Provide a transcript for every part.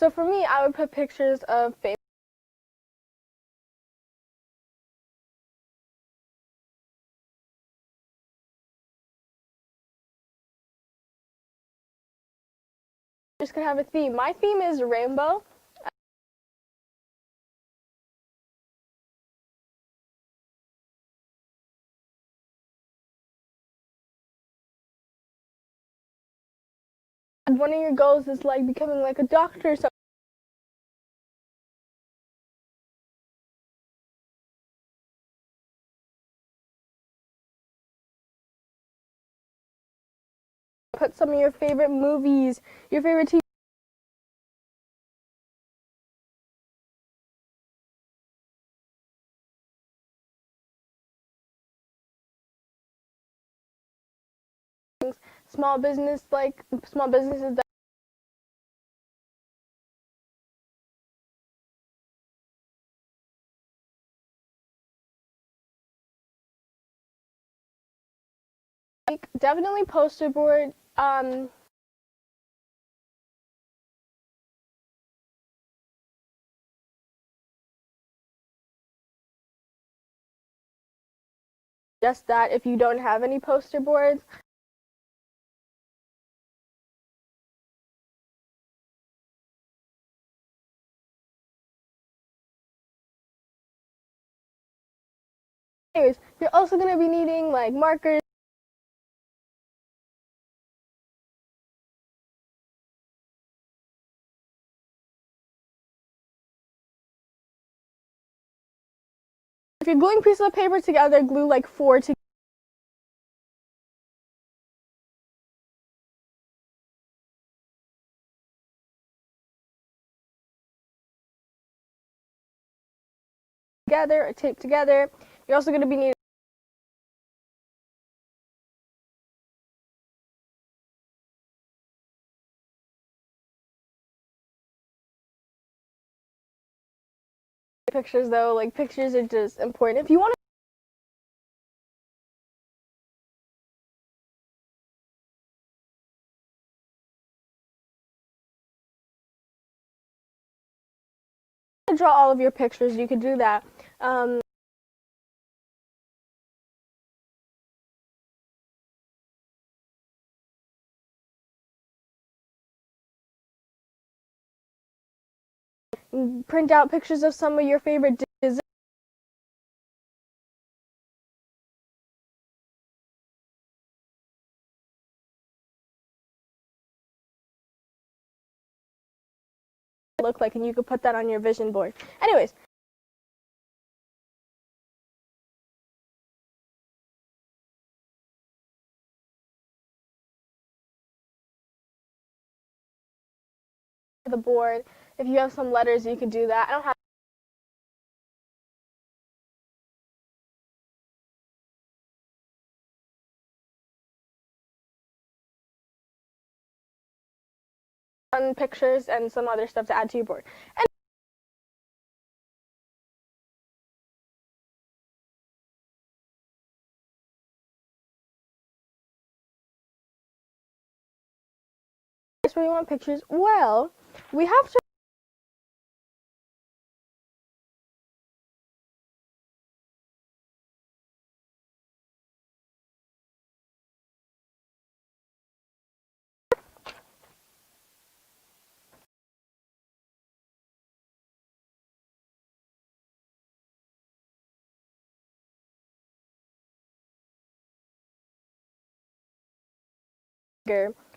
So for me, I would put pictures of famous. Just gonna have a theme. My theme is rainbow. And one of your goals is like becoming like a doctor. So put some of your favorite movies, your favorite TV. Small business, like small businesses that like definitely poster board. Just that if you don't have any poster boards, anyways, you're also gonna be needing like markers if you're gluing pieces of paper together, glue like 4 together or tape together. You're also going to be needing pictures though. Like pictures are just important. If you want to draw all of your pictures, you could do that. Print out pictures of some of your favorite dishes. Look like, and you could put that on your vision board. Anyways, the board. If you have some letters, you could do that. I don't have fun pictures and some other stuff to add to your board. And where you want pictures? Well, we have to.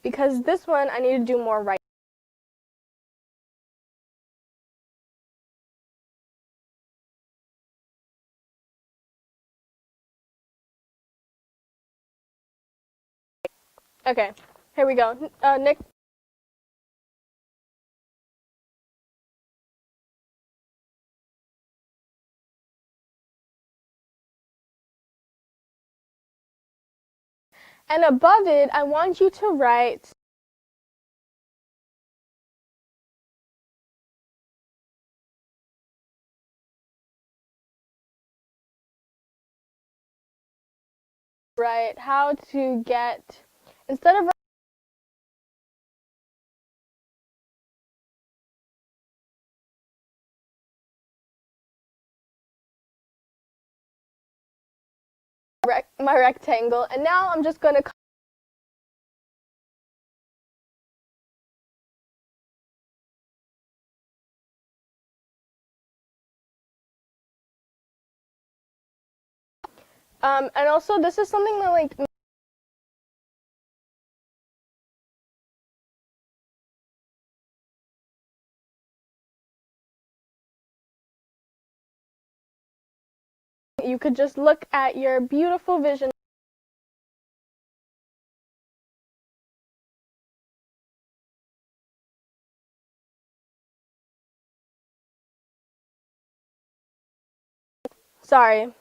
Because this one I need to do more right. Okay, here we go. Nick. And above it, I want you to write how to get, instead of my rectangle, and now I'm just going to and also this is something that like you could just look at your beautiful vision. Sorry.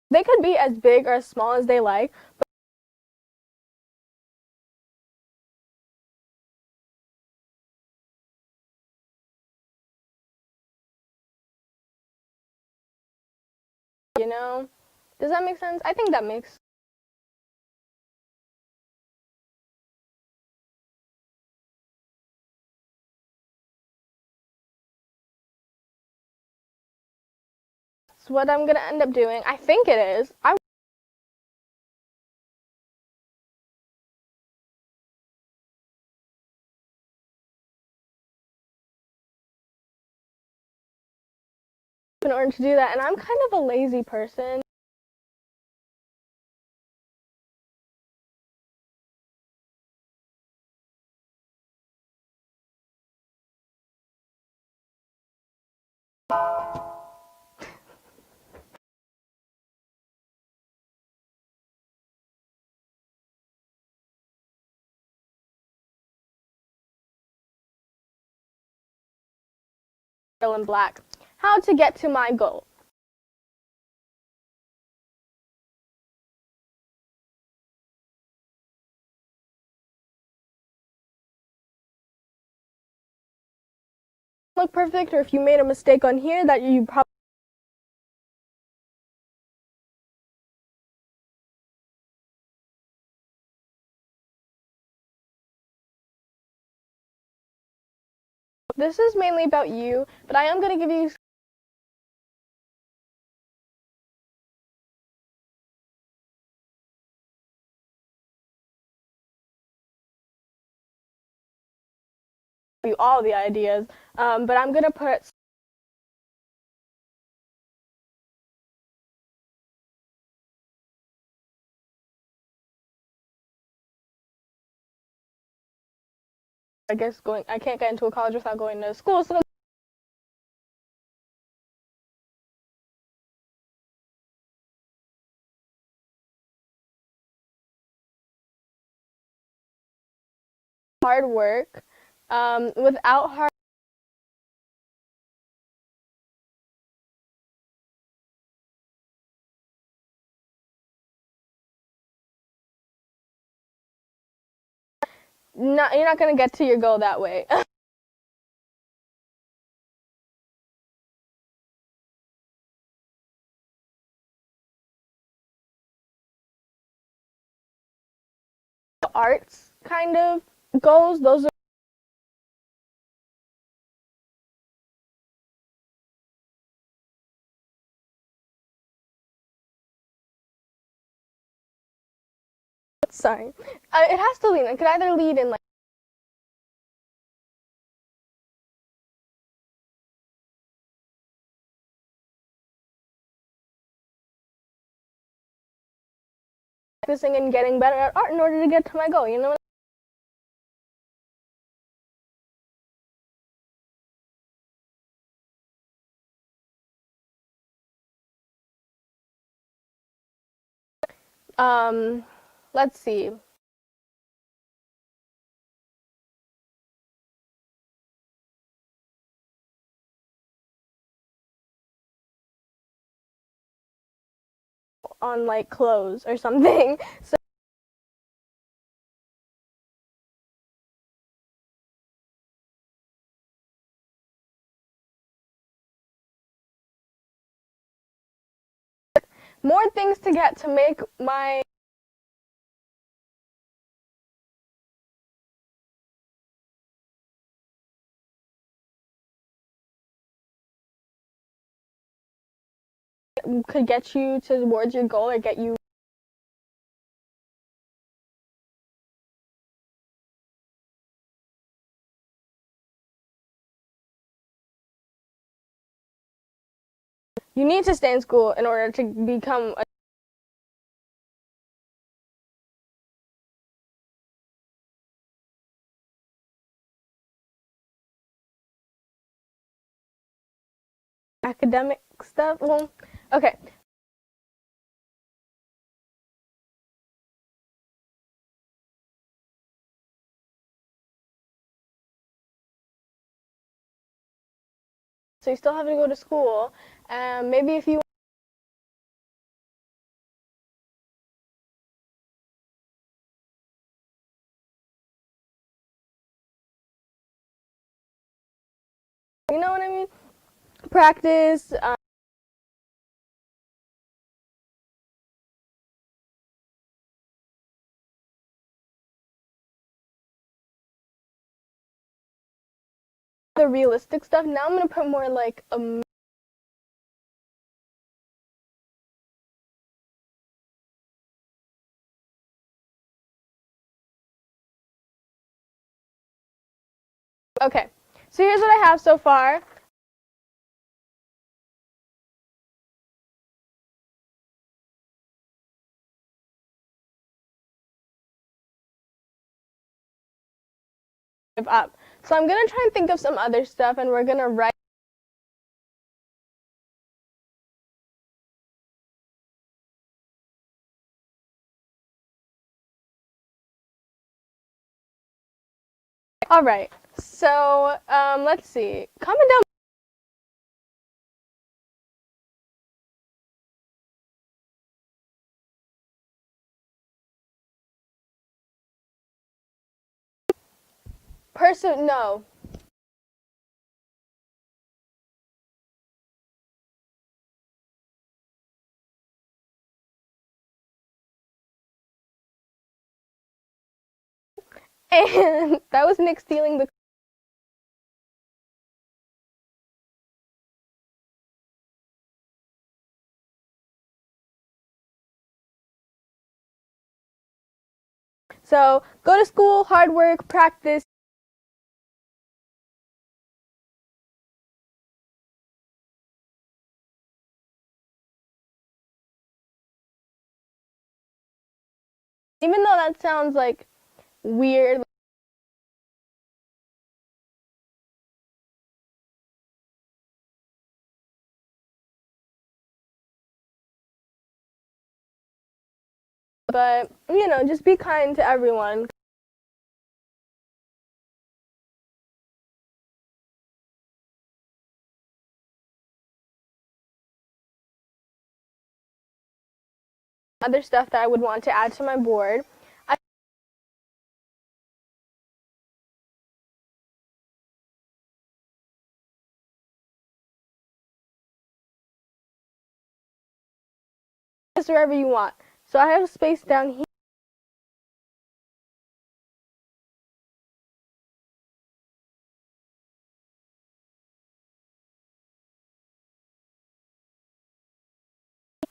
They could be as big or as small as they like. You know? Does that make sense? I think that makes. That's what I'm gonna end up doing. I think it is. I'm in order to do that, and I'm kind of a lazy person. In black. How to get to my goal. Look perfect, or if you made a mistake on here that you probably this is mainly about you, but I am going to give you all the ideas, but I'm going to put I guess I can't get into a college without going to school, so hard work. Without hard you're not going to get to your goal that way. Arts kind of goals, those are sorry. It has to lead. It could either lead in like practicing and getting better at art in order to get to my goal. You know what? Let's see. On like clothes or something. So more things to get to make my could get you towards your goal or get you you need to stay in school in order to become a academic stuff. Well, okay. So you still have to go to school. Maybe if you know what I mean? Practice. The realistic stuff. Now I'm gonna put more like okay. So here's what I have so far. Up. So I'm gonna try and think of some other stuff, and we're gonna write. All right. So let's see. Comment down. No. And that was Nick stealing the. So go to school, hard work, practice. Even though that sounds like weird, but you know, just be kind to everyone. Other stuff that I would want to add to my board. Just wherever you want. So I have space down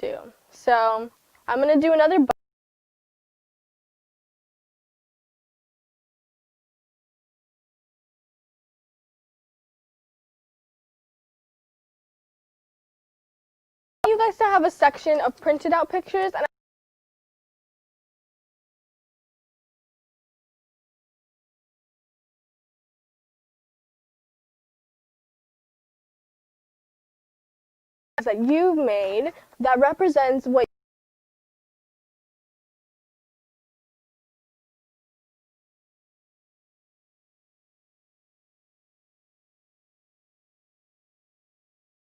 here. So I'm gonna do another. You guys to have a section of printed out pictures, and that you've made that represents what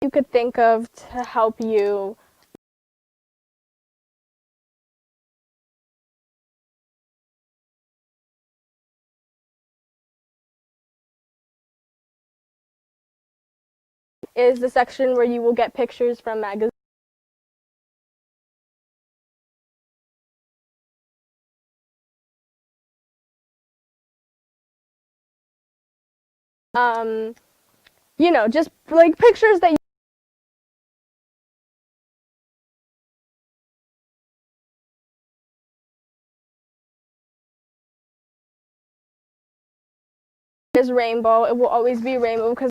you could think of to help you. Is the section where you will get pictures from magazines. You know, just like pictures that is rainbow. It will always be rainbow because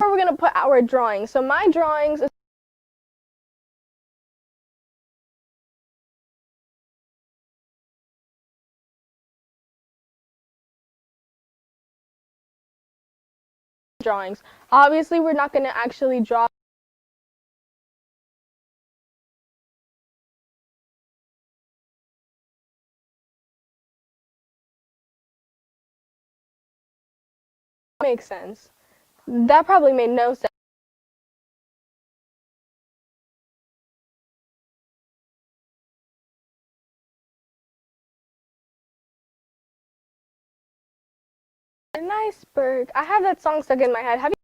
we're going to put our drawings. So my drawings is drawings. Obviously, we're not going to actually draw makes sense. That probably made no sense. An iceberg. I have that song stuck in my head. Have you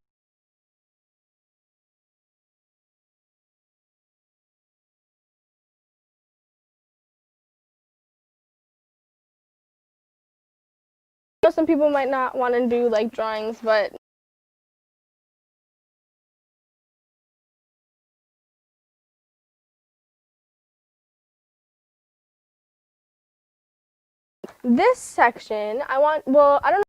know some people might not want to do like drawings, but this section I want, well, I don't know.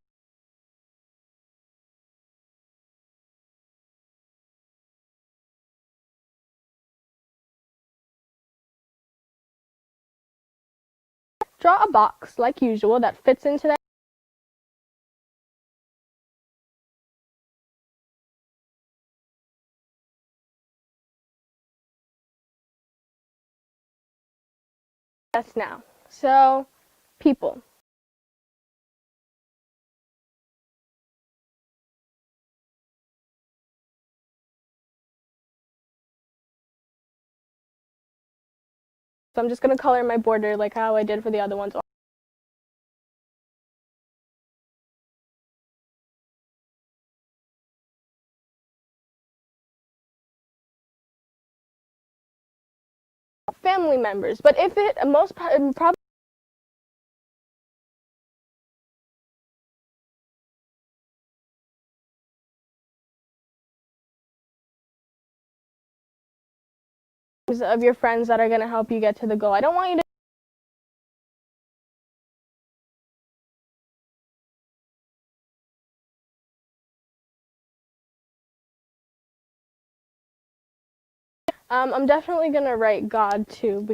Draw a box like usual that fits into that. Yes, now. So, people. So I'm just going to color my border like how I did for the other ones. Family members, but if it most probably of your friends that are going to help you get to the goal. I don't want you to I'm definitely going to write God too.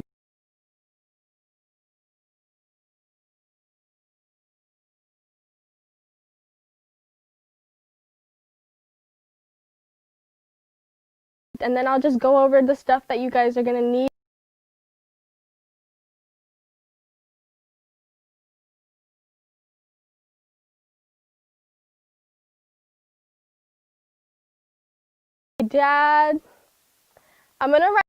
And then I'll just go over the stuff that you guys are going to need. Dad, I'm going to write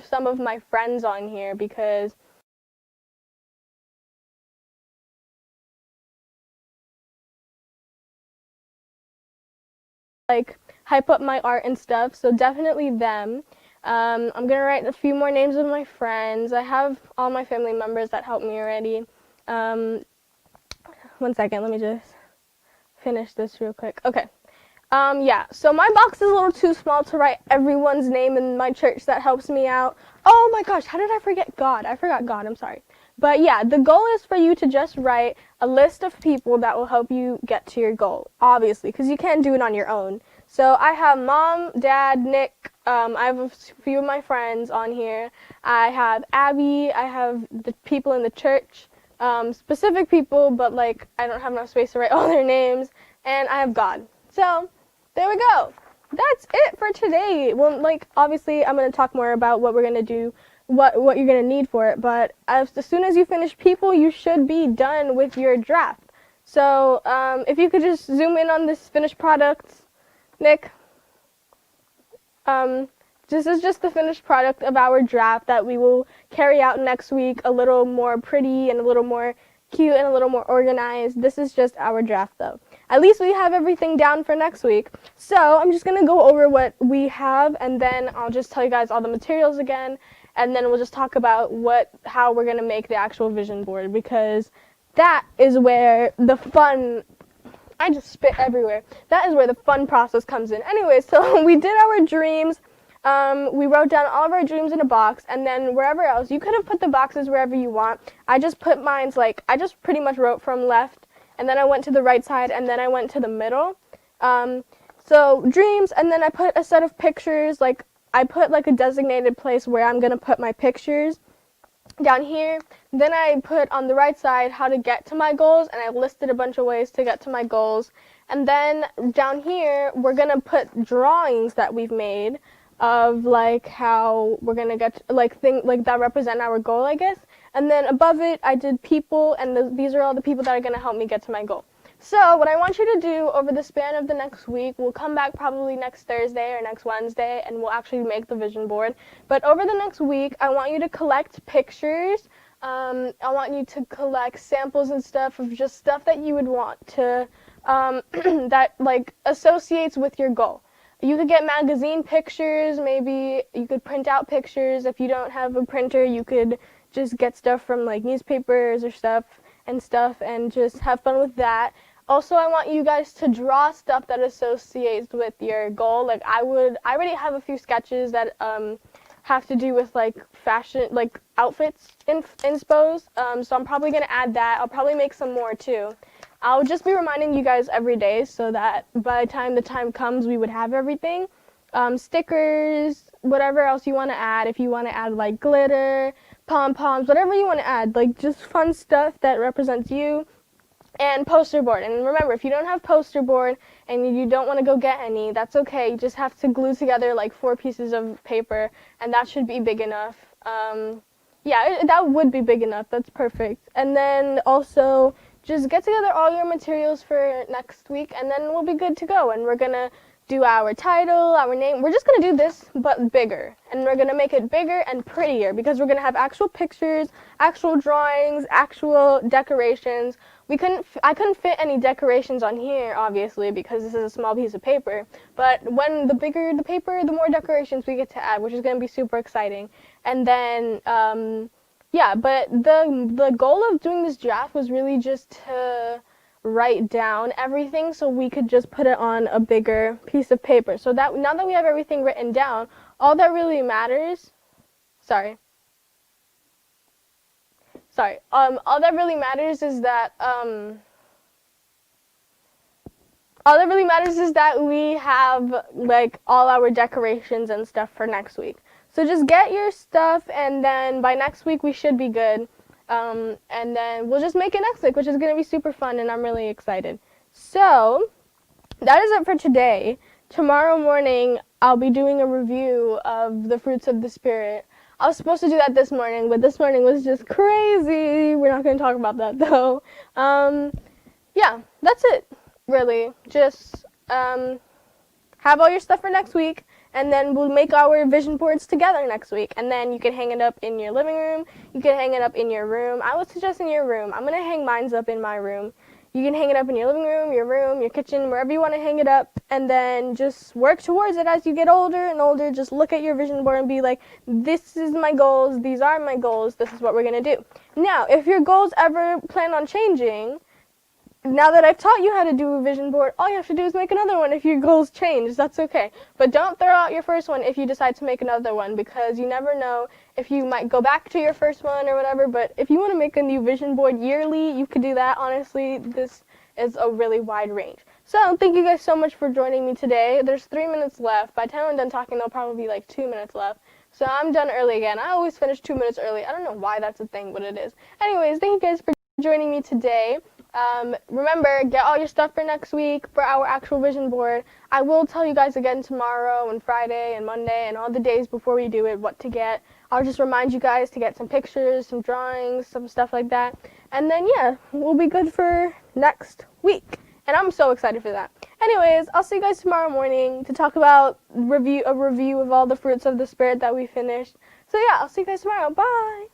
some of my friends on here because like hype up my art and stuff, so definitely them. I'm gonna write a few more names of my friends. I have all my family members that help me already. 1 second, let me just finish this real quick. Okay. Yeah, so my box is a little too small to write everyone's name in my church that helps me out. Oh my gosh, how did I forget God? I forgot God, I'm sorry. But yeah, the goal is for you to just write a list of people that will help you get to your goal, obviously, because you can't do it on your own. So I have Mom, Dad, Nick, I have a few of my friends on here. I have Abby, I have the people in the church, specific people, but like I don't have enough space to write all their names, and I have God. So there we go. That's it for today. Well, like obviously I'm going to talk more about what we're going to do, what you're going to need for it, but as soon as you finish people, you should be done with your draft. So if you could just zoom in on this finished product, Nick. This is just the finished product of our draft that we will carry out next week, a little more pretty and a little more cute and a little more organized. This is just our draft though. At least we have everything down for next week. So I'm just going to go over what we have and then I'll just tell you guys all the materials again. and then we'll just talk about how we're gonna make the actual vision board, because that is where the fun, I just spit everywhere. That is where the fun process comes in. Anyway, so we did our dreams. We wrote down all of our dreams in a box, and then wherever else, you could have put the boxes wherever you want. I just put mine's I just pretty much wrote from left, and then I went to the right side, and then I went to the middle. So dreams, and then I put a set of pictures, I put a designated place where I'm gonna put my pictures down here. Then I put on the right side how to get to my goals, and I listed a bunch of ways to get to my goals. And then down here, we're gonna put drawings that we've made of how we're gonna get that represent our goal, I guess. And then above it, I did people, and these are all the people that are gonna help me get to my goal. So what I want you to do over the span of the next week, we'll come back probably next Thursday or next Wednesday, and we'll actually make the vision board. But over the next week, I want you to collect pictures. I want you to collect samples and stuff of just stuff that you would want to, that associates with your goal. You could get magazine pictures, maybe you could print out pictures. If you don't have a printer, you could just get stuff from newspapers or stuff, and just have fun with that. Also, I want you guys to draw stuff that associates with your goal. I already have a few sketches that have to do with fashion, outfits inspos. So I'm probably gonna add that. I'll probably make some more too. I'll just be reminding you guys every day so that by the time comes, we would have everything. Stickers, whatever else you want to add. If you want to add glitter, pom-poms, whatever you want to add, just fun stuff that represents you. And poster board. And remember, if you don't have poster board and you don't want to go get any, that's okay. You just have to glue together 4 pieces of paper, and that should be big enough. Yeah, that would be big enough. That's perfect. And then also just get together all your materials for next week, and then we'll be good to go. And we're gonna do our title, our name. We're just gonna do this, but bigger. And we're gonna make it bigger and prettier, because we're gonna have actual pictures, actual drawings, actual decorations. I couldn't fit any decorations on here, obviously, because this is a small piece of paper. But when the bigger the paper, the more decorations we get to add, which is gonna be super exciting. And then, yeah, but the goal of doing this draft was really just to write down everything so we could just put it on a bigger piece of paper. So that now that we have everything written down, all that really matters, all that really matters is that we have all our decorations and stuff for next week. So just get your stuff, and then by next week we should be good. And then we'll just make it next week, which is going to be super fun, and I'm really excited. So that is it for today. Tomorrow morning, I'll be doing a review of the fruits of the Spirit. I was supposed to do that this morning, but this morning was just crazy. We're not going to talk about that, though. Yeah, that's it, really. Just have all your stuff for next week, and then we'll make our vision boards together next week. And then you can hang it up in your living room. You can hang it up in your room. I would suggest in your room. I'm going to hang mine up in my room. You can hang it up in your living room, your kitchen, wherever you want to hang it up, and then just work towards it as you get older and older. Just look at your vision board and be like, this is my goals, these are my goals, this is what we're going to do. Now, if your goals ever plan on changing, now that I've taught you how to do a vision board, all you have to do is make another one if your goals change. That's okay. But don't throw out your first one if you decide to make another one, because you never know if you might go back to your first one or whatever. But if you want to make a new vision board yearly, you could do that. Honestly, this is a really wide range. So thank you guys so much for joining me today. There's 3 minutes left. By the time I'm done talking, there'll probably be 2 minutes left. So I'm done early again. I always finish 2 minutes early. I don't know why that's a thing, but it is. Anyways, thank you guys for joining me today. Remember, get all your stuff for next week for our actual vision board. I will tell you guys again tomorrow and Friday and Monday and all the days before we do it what to get. I'll just remind you guys to get some pictures, some drawings, some stuff like that. And then, yeah, we'll be good for next week. And I'm so excited for that. Anyways, I'll see you guys tomorrow morning to talk about a review of all the fruits of the Spirit that we finished. So yeah, I'll see you guys tomorrow. Bye!